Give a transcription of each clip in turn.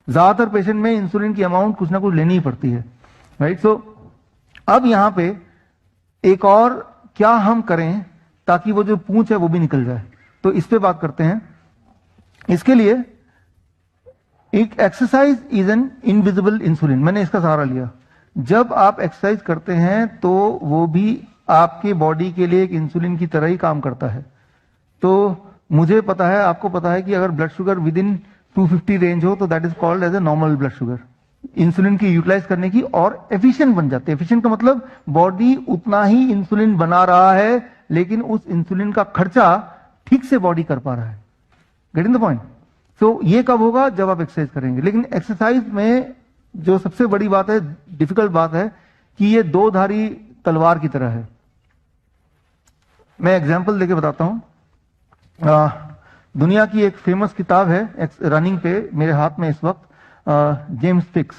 ज्यादातर पेशेंट में इंसुलिन की अमाउंट कुछ ना कुछ लेनी ही पड़ती है, राइट। सो अब यहां पे एक और क्या हम करें ताकि वो जो पूंछ है वो भी निकल जाए, तो इस पे बात करते हैं। इसके लिए एक exercise is an invisible insulin, मैंने इसका सहारा लिया। जब आप एक्सरसाइज करते हैं तो वो भी आपके बॉडी के लिए एक इंसुलिन की तरह ही काम करता है। तो मुझे पता है, आपको पता है कि अगर blood sugar with in 250 range हो तो that is called as a normal blood sugar. Insulin की यूटिलाइज करने की और एफिशिएंट बन जाते हैं। एफिशिएंट का मतलब बॉडी उतना ही इंसुलिन बना रहा है लेकिन उस इंसुलिन का खर्चा ठीक से बॉडी कर पा रहा है। Getting the point? सो ये कब होगा? जब आप एक्सरसाइज करेंगे। लेकिन एक्सरसाइज में जो सबसे बड़ी बात है, डिफिकल्ट बात है कि ये दो धारी तलवार की तरह है। मैं एग्जांपल देके बताता हूं। दुनिया की एक फेमस किताब है रनिंग पे, मेरे हाथ में इस वक्त, जेम्स फिक्स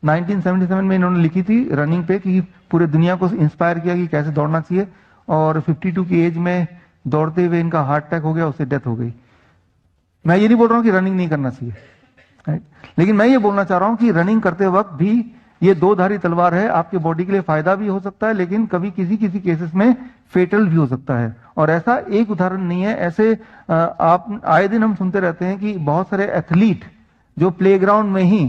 1977 में इन्होंने लिखी थी रनिंग पे कि पूरे दुनिया को इंस्पायर किया कि कैसे दौड़ना चाहिए। और 52 की एज में दौड़ते हुए इनका हार्ट अटैक हो गया, उससे डेथ हो गई। मैं ये नहीं बोल रहा हूं कि रनिंग नहीं करना चाहिए, राइट? लेकिन मैं ये बोलना चाह रहा हूं कि रनिंग करते वक्त भी ये दो धारी तलवार है। आपके बॉडी के लिए फायदा भी हो सकता है लेकिन कभी किसी किसी केसेस में फेटल भी हो सकता है। और ऐसा एक उदाहरण नहीं है, ऐसे आप आए दिन हम सुनते रहते हैं कि बहुत सारे एथलीट जो प्लेग्राउंड में ही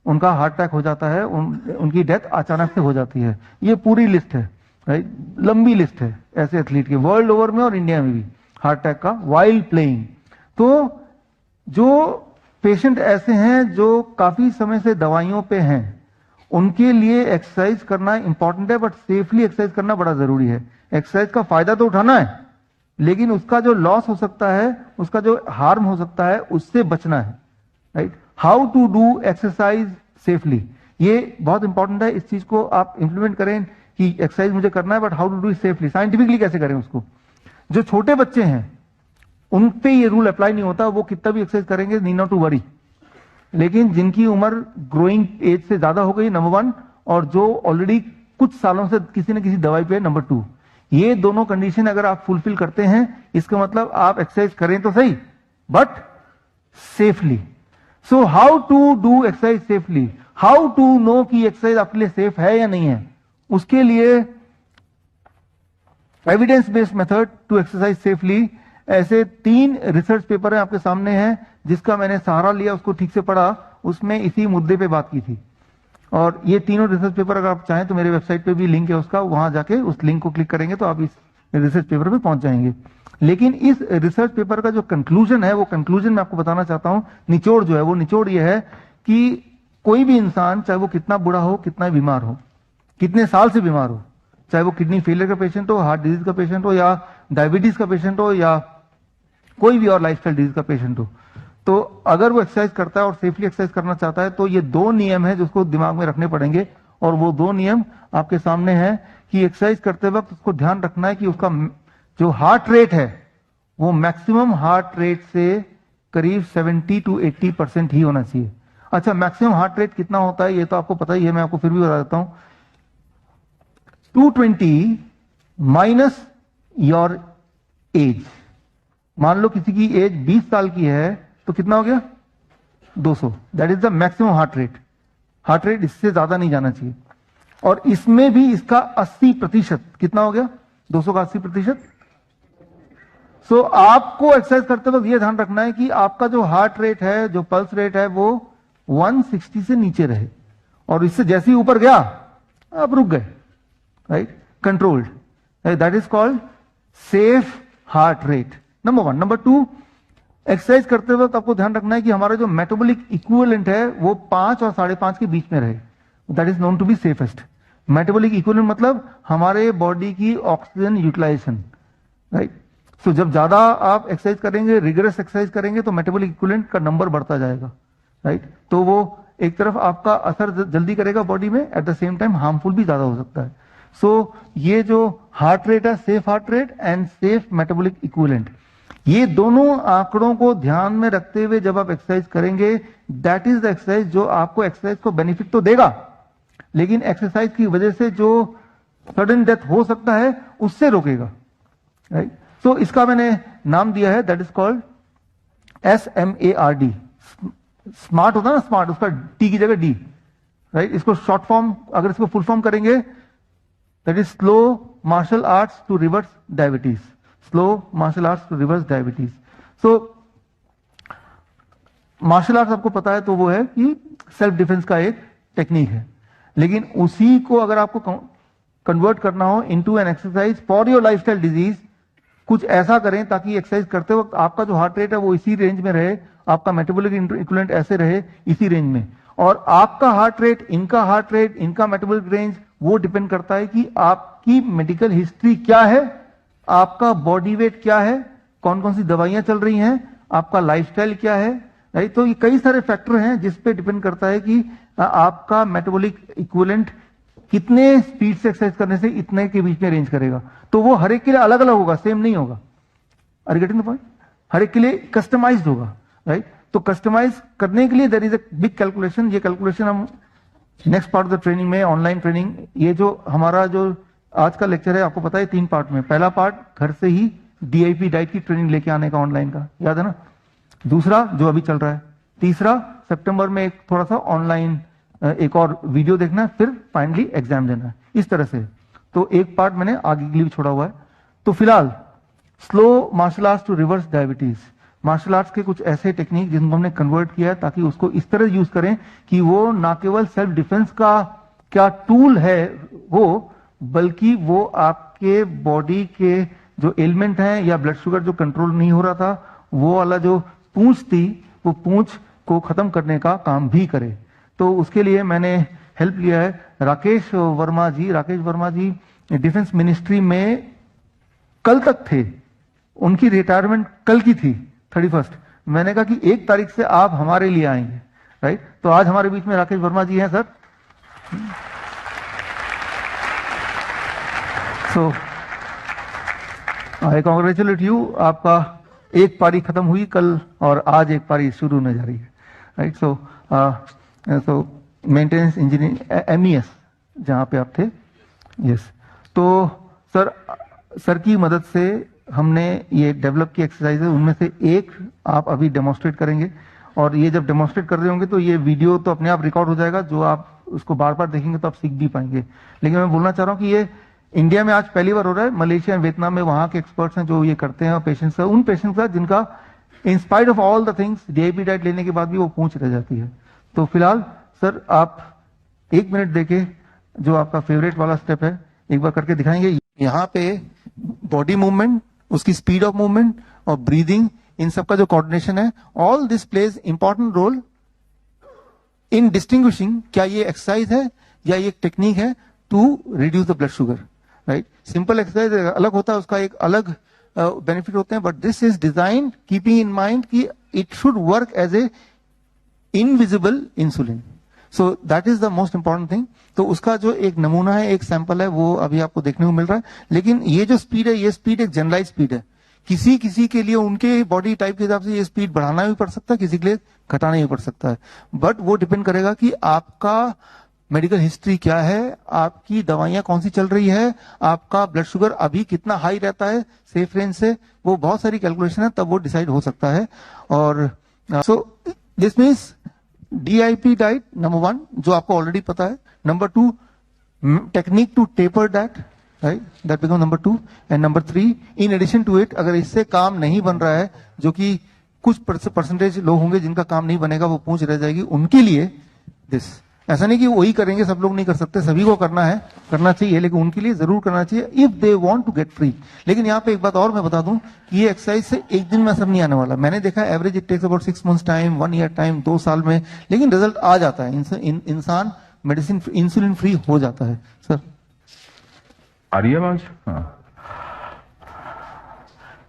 उनका हार्ट अटैक हो जाता है, उनकी डेथ अचानक से हो जाती है। ये पूरी लिस्ट है, राइट? लंबी लिस्ट है ऐसे एथलीट की, वर्ल्ड ओवर में और इंडिया में भी, हार्ट अटैक का वाइल प्लेइंग। तो जो पेशेंट ऐसे हैं जो काफी समय से दवाइयों पे हैं, उनके लिए एक्सरसाइज करना इंपॉर्टेंट है, बट सेफली एक्सरसाइज करना बड़ा जरूरी है। एक्सरसाइज का फायदा तो उठाना है लेकिन उसका जो लॉस हो सकता है, उसका जो हार्म हो सकता है, उससे बचना है, right? How to do exercise safely, ये बहुत इंपॉर्टेंट है। इस चीज को आप इंप्लीमेंट करें कि एक्सरसाइज मुझे करना है but how to do it safely. Scientifically कैसे करें उसको। जो छोटे बच्चे हैं उन पे ये रूल अप्लाई नहीं होता, वो कितना भी एक्सरसाइज करेंगे, नीड नॉट टू वरी। लेकिन जिनकी उम्र ग्रोइंग एज से ज्यादा हो गई, नंबर 1, और जो ऑलरेडी कुछ सालों से किसी न किसी दवाई पे है, नंबर 2, ये दोनों कंडीशन अगर आप फुलफिल करते हैं, इसका मतलब आप एक्सरसाइज करें तो सही but safely. So how to do exercise safely, how to know कि एक्सरसाइज आपके लिए सेफ है या नहीं है। उसके लिए evidence based method to exercise safely, ऐसे 3 रिसर्च पेपर है आपके सामने हैं, जिसका मैंने सहारा लिया, उसको ठीक से पढ़ा, उसमें इसी मुद्दे पे बात की थी। और ये तीनों रिसर्च पेपर अगर आप चाहें तो मेरे वेबसाइट पे भी लिंक है उसका, वहां जाके उस लिंक को क्लिक करेंगे तो आप इस रिसर्च पेपर पे पहुंच जाएंगे। लेकिन इस रिसर्च पेपर का जो कंक्लूजन है, वो कंक्लूजन मैं आपको बताना चाहता हूं। निचोड़ जो है, वो निचोड़ ये है कि कोई भी इंसान, चाहे वो कितना बुढ़ा हो, कितना बीमार हो, कितने साल से बीमार हो, चाहे वो किडनी फेलियर का पेशेंट हो, हार्ट डिजीज का पेशेंट हो, या डायबिटीज का पेशेंट हो, या कोई भी और लाइफस्टाइल डिजीज का पेशेंट हो, तो अगर वो एक्सरसाइज करता है और सेफली एक्सरसाइज करना चाहता है तो ये 2 नियम है जो उसको दिमाग में रखने पड़ेंगे। और वो 2 नियम आपके सामने हैं कि एक्सरसाइज करते वक्त उसको ध्यान रखना है कि उसका जो हार्ट रेट है वो मैक्सिमम हार्ट रेट से करीब 70 to 80% ही होना चाहिए। अच्छा, मैक्सिमम हार्ट रेट कितना होता है ये तो आपको पता ही है, मैं आपको फिर भी बता देता हूं। 220 माइनस योर एज। मान लो किसी की एज 20 साल की है तो कितना हो गया? 200। That is the maximum heart rate. Heart rate इससे ज्यादा नहीं जाना चाहिए। और इसमें भी इसका 80% कितना हो गया? 200 का 80%। सो आपको एक्सरसाइज करते वक्त यह ध्यान रखना है कि आपका जो हार्ट रेट है, जो पल्स रेट है, वो 160 से नीचे रहे। और इससे जैसे ही ऊपर गया आप रुक गए, right? Controlled, that is called safe heart rate, number 1। Number 2, exercise करते वक्त आपको ध्यान रखना है कि हमारा जो मेटाबॉलिक इक्विवेलेंट है वो 5 और 5.5 के बीच में रहे। That is known to be safest. Metabolic equivalent मतलब हमारे बॉडी की ऑक्सीजन यूटिलाइजेशन, राइट? सो जब ज्यादा आप एक्सरसाइज करेंगे, रिगरस एक्सरसाइज करेंगे, तो मेटाबॉलिक इक्विवेलेंट का नंबर बढ़ता जाएगा, राइट? तो वो एक तरफ आपका असर जल्दी करेगा बॉडी में, at the same time harmful भी ज्यादा हो सकता है। सो ये जो हार्ट रेट है, safe heart rate and safe metabolic equivalent, ये दोनों आंकड़ों को ध्यान में रखते हुए जब आप एक्सरसाइज करेंगे, दैट इज द एक्सरसाइज जो आपको एक्सरसाइज को बेनिफिट तो देगा, लेकिन एक्सरसाइज की वजह से जो सडन डेथ हो सकता है उससे रोकेगा, राइट? सो इसका मैंने नाम दिया है, that is called SMARD, smart होता है ना, स्मार्ट, उसका टी की जगह डी, राइट। इसको शॉर्ट फॉर्म, अगर इसको फुल फॉर्म करेंगे, that is slow martial arts to reverse diabetes, slow martial arts to reverse diabetes. So martial arts आपको पता है तो वो है कि सेल्फ डिफेंस का एक टेक्निक है, लेकिन उसी को अगर आपको कन्वर्ट करना हो into an exercise for your lifestyle disease, कुछ ऐसा करें ताकि एक्सरसाइज करते वक्त आपका जो हार्ट रेट है वो इसी रेंज में रहे, आपका मेटाबॉलिक इक्विवेलेंट ऐसे रहे इसी रेंज में, और आपका हार्ट रेट, इनका हार्ट रेट, इनका मेटाबॉलिक रेंज, वो डिपेंड करता है कि आपकी मेडिकल हिस्ट्री क्या है, आपका बॉडी वेट क्या है, कौन कौन सी दवाइयां चल रही हैं, आपका लाइफस्टाइल क्या है, राइट। तो ये कई सारे फैक्टर हैं जिस पे डिपेंड करता है कि आपका मेटाबॉलिक इक्विवेलेंट कितने स्पीड से एक्सरसाइज करने से इतने के बीच में रेंज करेगा। तो वो हर एक के लिए अलग अलग होगा, सेम नहीं होगा। Are you getting the point? हर एक के लिए कस्टमाइज्ड होगा, राइट। तो कस्टमाइज करने के लिए there is a big calculation. ये कैलकुलेशन हम next part of the training में, ऑनलाइन ट्रेनिंग, ये जो हमारा जो आज का लेक्चर है आपको पता है 3 पार्ट में। पहला पार्ट घर से ही डीआईपी डाइट की ट्रेनिंग लेके आने का, ऑनलाइन का, याद है ना। दूसरा जो अभी चल रहा है, तीसरा सितंबर में एक थोड़ा सा ऑनलाइन एक और वीडियो देखना है, फिर फाइनली एग्जाम देना है, इस तरह से। तो एक पार्ट मैंने आगे के लिए भी छोड़ा हुआ है। तो फिलहाल slow martial arts to reverse diabetes, martial arts के कुछ ऐसे टेक्निक जिनको हमने कन्वर्ट किया है ताकि उसको इस तरह यूज करें कि वो ना केवल सेल्फ डिफेंस का क्या टूल है वो, बल्कि वो आपके बॉडी के जो एलिमेंट हैं या ब्लड शुगर जो कंट्रोल नहीं हो रहा था, वो वाला जो पूंछ थी, वो पूंछ को खत्म करने का काम भी करे। तो उसके लिए मैंने हेल्प लिया है राकेश वर्मा जी। राकेश वर्मा जी डिफेंस मिनिस्ट्री में कल तक थे, उनकी रिटायरमेंट कल की थी 31st। मैंने कहा कि 1 तारीख से आप हमारे लिए आएंगे, राइट। तो आज हमारे बीच में राकेश वर्मा जी हैं sir. So I congratulate you, आपका एक पारी खत्म हुई कल और आज एक पारी शुरू होने जा रही है, राइट। सो मेंटेनेंस इंजीनियरिंग MES जहां पे आप थे, यस। तो सर की मदद से हमने ये डेवलप की एक्सरसाइज है, उनमें से एक आप अभी डेमोन्स्ट्रेट करेंगे, और ये जब डेमोन्स्ट्रेट कर रहे होंगे तो ये वीडियो तो अपने आप रिकॉर्ड हो जाएगा, जो आप उसको बार बार देखेंगे तो आप सीख भी पाएंगे। लेकिन मैं बोलना चाह रहा हूं कि ये इंडिया में आज पहली बार हो रहा है, मलेशिया वियतनाम में वहां के एक्सपर्ट्स हैं जो ये करते हैं, और पेशेंट्स है, उन पेशेंट्स का जिनका इन spite of all the things DIP diet लेने के बाद भी वो पूंछ रह जाती है। तो फिलहाल सर आप 1 मिनट देके जो आपका फेवरेट वाला स्टेप है एक बार करके दिखाएंगे। यहाँ पे बॉडी मूवमेंट, उसकी स्पीड ऑफ मूवमेंट और ब्रीदिंग, इन सब का जो कोऑर्डिनेशन है, all this plays important role in distinguishing क्या ये एक्सरसाइज है या ये टेक्निक है to reduce the blood sugar, right. Simple exercise अलग होता है, उसका एक अलग बेनिफिट होते हैं, but this is design keeping in mind कि it should work as a invisible insulin. So that is the most important thing. तो उसका जो एक नमूना है, एक सैंपल है, वो अभी आपको देखने को मिल रहा है। लेकिन ये जो स्पीड है, ये स्पीड एक जनरलाइज स्पीड है। किसी किसी के लिए उनके बॉडी टाइप के हिसाब से ये स्पीड बढ़ाना भी पड़ सकता है, किसी के लिए घटाना भी पड़ सकता है, बट वो डिपेंड करेगा कि आपका मेडिकल हिस्ट्री क्या है, आपकी दवाइयां कौन सी चल रही है, आपका ब्लड शुगर अभी कितना हाई रहता है सेफ रेंज से, वो बहुत सारी कैलकुलेशन है, तब वो डिसाइड हो सकता है। और so this means DIP diet number 1 जो आपको ऑलरेडी पता है, number 2 technique to taper that, right, that become number 2, and number 3 in addition to it, अगर इससे काम नहीं बन रहा है, जो कि कुछ परसेंटेज लोग होंगे जिनका काम नहीं बनेगा, वो पूंछ रह जाएगी, उनके लिए दिस। ऐसा नहीं कि वही करेंगे, सब लोग नहीं कर सकते, सभी को करना है, करना चाहिए, लेकिन उनके लिए जरूर करना चाहिए if they want to get free. लेकिन यहाँ पे एक बात और मैं बता दूं कि ये एक्सरसाइज से एक दिन में असर नहीं आने वाला। मैंने देखा average it takes about 6 months time, 1 year time, 2 साल में, लेकिन रिजल्ट आ जाता है, इंसान मेडिसिन इंसुलिन फ्री हो जाता है। सर आ रही है आवाज? हाँ,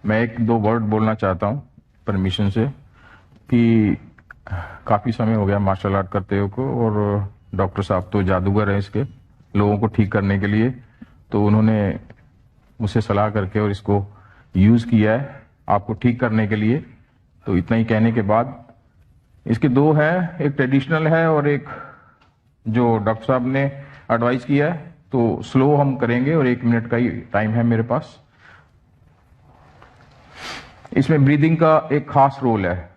मैं 1-2 वर्ड बोलना चाहता हूँ परमिशन से, कि काफी समय हो गया मार्शल आर्ट करते हुए को, और डॉक्टर साहब तो जादूगर हैं इसके, लोगों को ठीक करने के लिए। तो उन्होंने मुझसे सलाह करके और इसको यूज किया है आपको ठीक करने के लिए। तो इतना ही कहने के बाद इसके 2 हैं, एक ट्रेडिशनल है और एक जो डॉक्टर साहब ने एडवाइस किया है। तो स्लो हम करेंगे और 1 मिनट का ही टाइम है मेरे पास। इसमें ब्रीदिंग का एक खास रोल है।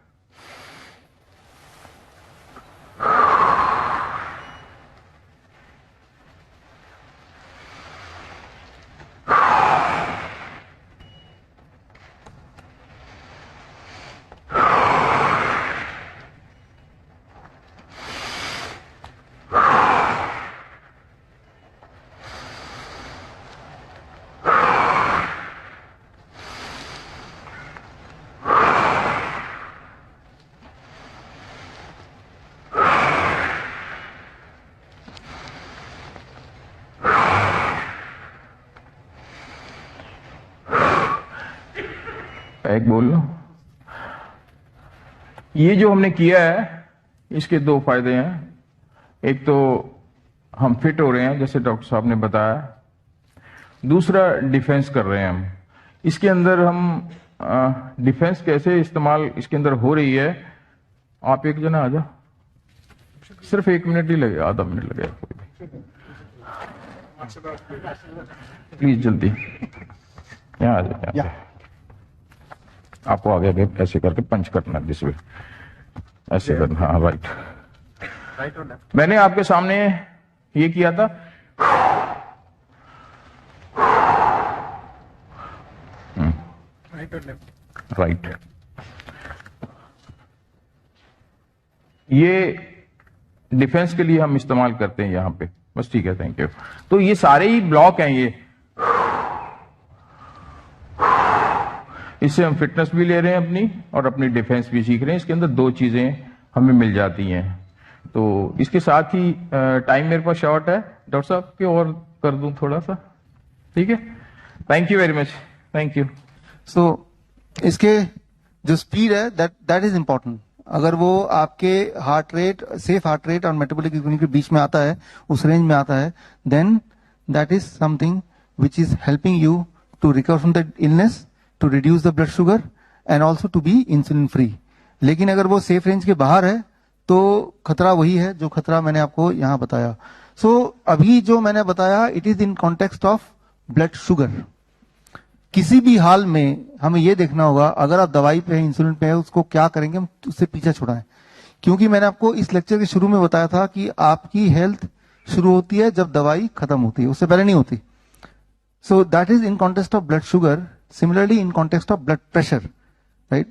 एक बोल लो। ये जो हमने किया है इसके दो फायदे हैं। एक तो हम फिट हो रहे हैं जैसे डॉक्टर साहब ने बताया, दूसरा डिफेंस कर रहे हैं हम। इसके अंदर हम डिफेंस कैसे इस्तेमाल इसके अंदर हो रही है। आप एक जना आ जाओ, सिर्फ 1 मिनट ही लगे, आधा मिनट लगेगा कोई भी, प्लीज जल्दी यहाँ आ जाए। आपको आगे आगे ऐसे करके पंच करना, दिस वे ऐसे करना। हाँ राइट। मैंने आपके सामने ये किया था, राइट। ये डिफेंस के लिए हम इस्तेमाल करते हैं यहां पे, बस ठीक है, थैंक यू। तो ये सारे ही ब्लॉक हैं, ये इससे हम फिटनेस भी ले रहे हैं अपनी और अपनी डिफेंस भी सीख रहे हैं। इसके अंदर दो चीजें हमें मिल जाती हैं। तो इसके साथ ही टाइम मेरे पास शॉर्ट है डॉक्टर साहब के, और कर दूं थोड़ा सा, ठीक है। Thank you very much, thank you. So इसके जो स्पीड है दैट इज इंपॉर्टेंट। अगर वो आपके heart rate, safe heart rate और मेटाबॉलिक इक्विलिब्रियम के बीच में आता है, उस रेंज में आता है, then that is something which is helping you to recover from the illness, to reduce the blood sugar and also to be insulin free. लेकिन अगर वो सेफ रेंज के बाहर है तो खतरा वही है जो खतरा मैंने आपको यहां बताया। सो अभी जो मैंने बताया it is in context of blood sugar. किसी भी हाल में हमें यह देखना होगा, अगर आप दवाई पे हैं, इंसुलिन पे है, उसको क्या करेंगे हम उससे पीछा छुड़ाएं। क्योंकि मैंने आपको इस लेक्चर के शुरू में बताया था कि आपकी हेल्थ शुरू होती है जब दवाई खत्म होती है, उससे पहले नहीं होती। सो that is in context of blood sugar. Similarly in context of blood pressure, right.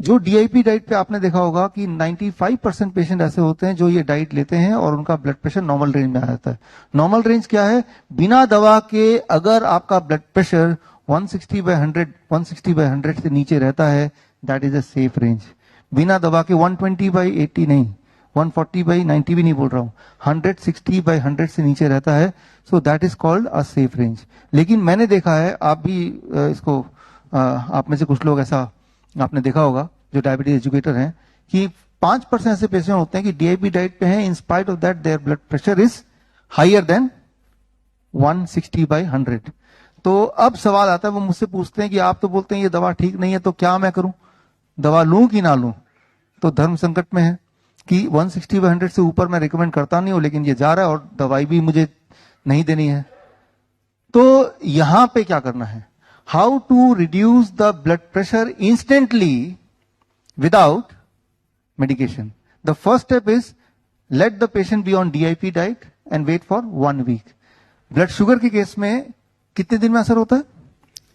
जो डीआईपी डाइट पे आपने देखा होगा कि 95% पेशेंट ऐसे होते हैं जो ये डाइट लेते हैं और उनका ब्लड प्रेशर नॉर्मल रेंज में आ जाता है। नॉर्मल रेंज क्या है? बिना दवा के अगर आपका ब्लड प्रेशर 160/100 से नीचे रहता है, that is a safe range. बिना दवा के 120/80 नहीं, 140/90 भी नहीं बोल रहा हूं, 160/100 से नीचे रहता है, सो that is called a safe range. लेकिन मैंने देखा है, आप भी इसको आप में से कुछ लोग ऐसा आपने देखा होगा जो डायबिटीज एजुकेटर हैं, कि 5% ऐसे पेशेंट होते हैं कि डीआईपी डाइट पे हैं, in spite of that their blood pressure is higher than 160/100। तो अब सवाल आता है, वो मुझसे पूछते हैं कि आप तो बोलते हैं ये दवा ठीक नहीं है, तो क्या मैं करूं, दवा लूं कि ना लूं? तो धर्म संकट में है कि 160/100 से ऊपर मैं रिकमेंड करता नहीं हूं, लेकिन ये जा रहा है और दवाई भी मुझे नहीं देनी है। तो यहां पे क्या करना है? How to reduce the blood pressure instantly without medication. The first step is let the patient be on DIP diet and wait for 1 week. Blood sugar के केस में कितने दिन में असर होता है?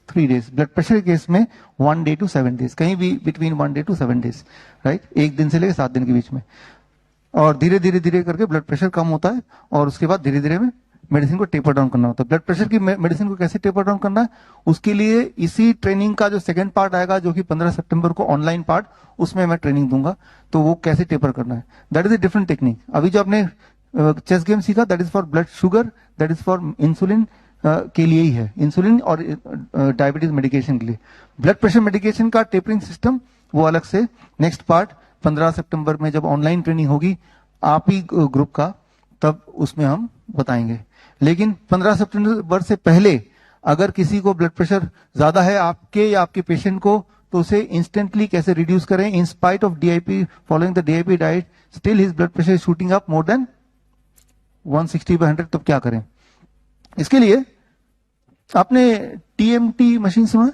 3 डेज। ब्लड प्रेशर के केस में 1 day to 7 days, कहीं भी between 1 day to 7 days, right. 1 दिन से लेकर 7 दिन के बीच में। और धीरे धीरे धीरे करके ब्लड प्रेशर कम होता है और उसके बाद धीरे धीरे में मेडिसिन को टेपर डाउन करना होता है। ब्लड प्रेशर की मेडिसिन को कैसे टेपर डाउन करना है, उसके लिए इसी ट्रेनिंग का जो सेकंड पार्ट आएगा, जो कि 15 सितंबर को ऑनलाइन पार्ट, उसमें मैं ट्रेनिंग दूंगा। तो वो कैसे टेपर करना है, that is a different technique. अभी जो आपने चेस गेम सीखा, that is for blood sugar, that is for insulin के लिए ही है, इंसुलिन और डायबिटीज मेडिकेशन के लिए। ब्लड प्रेशर मेडिकेशन का टेपरिंग सिस्टम वो अलग से नेक्स्ट पार्ट 15 सितंबर में जब ऑनलाइन ट्रेनिंग होगी आप ही ग्रुप का, तब उसमें हम बताएंगे। लेकिन 15 सितंबर से पहले अगर किसी को ब्लड प्रेशर ज्यादा है आपके या आपके पेशेंट को, तो उसे इंस्टेंटली कैसे रिड्यूस करें। इन spite of DIP, following the DIP diet, still his blood pressure shooting up more than 160/100, तब क्या करें? इसके लिए आपने टीएमटी मशीन सुना?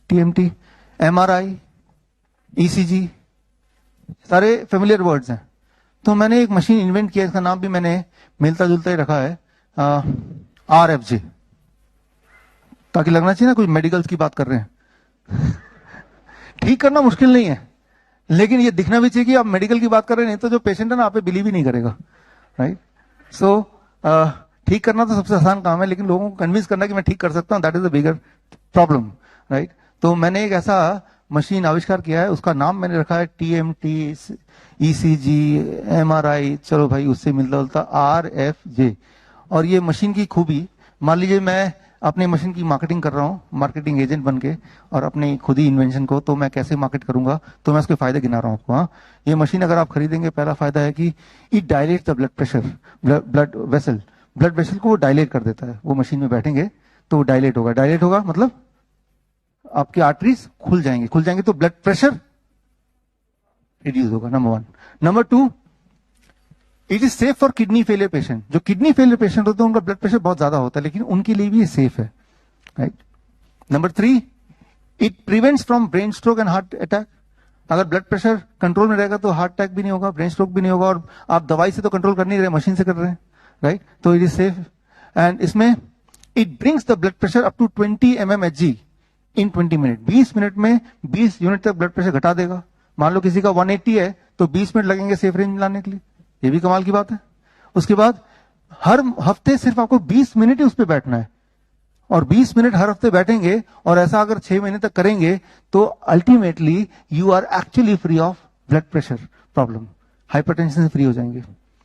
टीएमटी, एमआरआई, ईसीजी, सारे फेमिलियर वर्ड्स हैं। तो मैंने एक मशीन इन्वेंट किया, इसका नाम भी मैंने मिलता जुलता ही रखा है, RFJ, ताकि लगना चाहिए ना कुछ मेडिकल्स की बात कर रहे हैं। ठीक करना मुश्किल नहीं है, लेकिन ये दिखना भी चाहिए कि आप मेडिकल की बात कर रहे हैं, नहीं तो जो पेशेंट है ना आप पे बिलीव ही नहीं करेगा, राइट। सो ठीक करना तो सबसे आसान काम है, लेकिन लोगों को कन्विंस करना कि मैं ठीक कर सकता हूं, that is the bigger problem, right. तो मैंने एक ऐसा मशीन आविष्कार किया है, उसका नाम मैंने रखा है TMT, ECG, MRI, चलो भाई उससे मिलता जुलता RFJ। और ये मशीन की खूबी, मान लीजिए मैं अपने मशीन की मार्केटिंग कर रहा हूँ, मार्केटिंग एजेंट बन के, और अपने खुद ही इन्वेंशन को तो मैं कैसे मार्केट करूंगा, तो मैं उसके फायदे गिना रहा हूँ आपको। हाँ, ये मशीन अगर आप खरीदेंगे, पहला फायदा है कि it dilate the blood pressure, blood vessel को वो डायलेट कर देता है। वो मशीन में बैठेंगे तो वो डायलेट होगा मतलब आपकी आर्टरीज खुल जाएंगे तो ब्लड प्रेशर रिड्यूस होगा, number 1। Number 2, it is safe for kidney failure patient. जो किडनी फेलियर पेशेंट होते हैं उनका ब्लड प्रेशर बहुत ज्यादा होता है, लेकिन उनके लिए भी ये सेफ है, right. Number 3, it prevents from brain stroke and heart attack. अगर ब्लड प्रेशर कंट्रोल में रहेगा तो हार्ट अटैक भी नहीं होगा, ब्रेन स्ट्रोक भी नहीं होगा, और आप दवाई से तो कंट्रोल कर नहीं रहे, मशीन से कर रहे हैं, राइट। तो इट इज सेफ। एंड इसमें it brings the blood pressure up to 20 mmHg इन 20 मिनट। 20 मिनट में 20 यूनिट तक ब्लड प्रेशर घटा देगा। मान लो किसी का 180 है तो 20 मिनट लगेंगे सेफ रेंज में लाने के लिए, ये भी कमाल की बात है। उसके बाद हर हफ्ते सिर्फ आपको 20 मिनट ही उस पर बैठना है, और 20 मिनट हर हफ्ते बैठेंगे, और ऐसा अगर 6 महीने तक करेंगे तो ultimately you are actually free of blood pressure problem, hypertension से फ्री हो जाएंगे।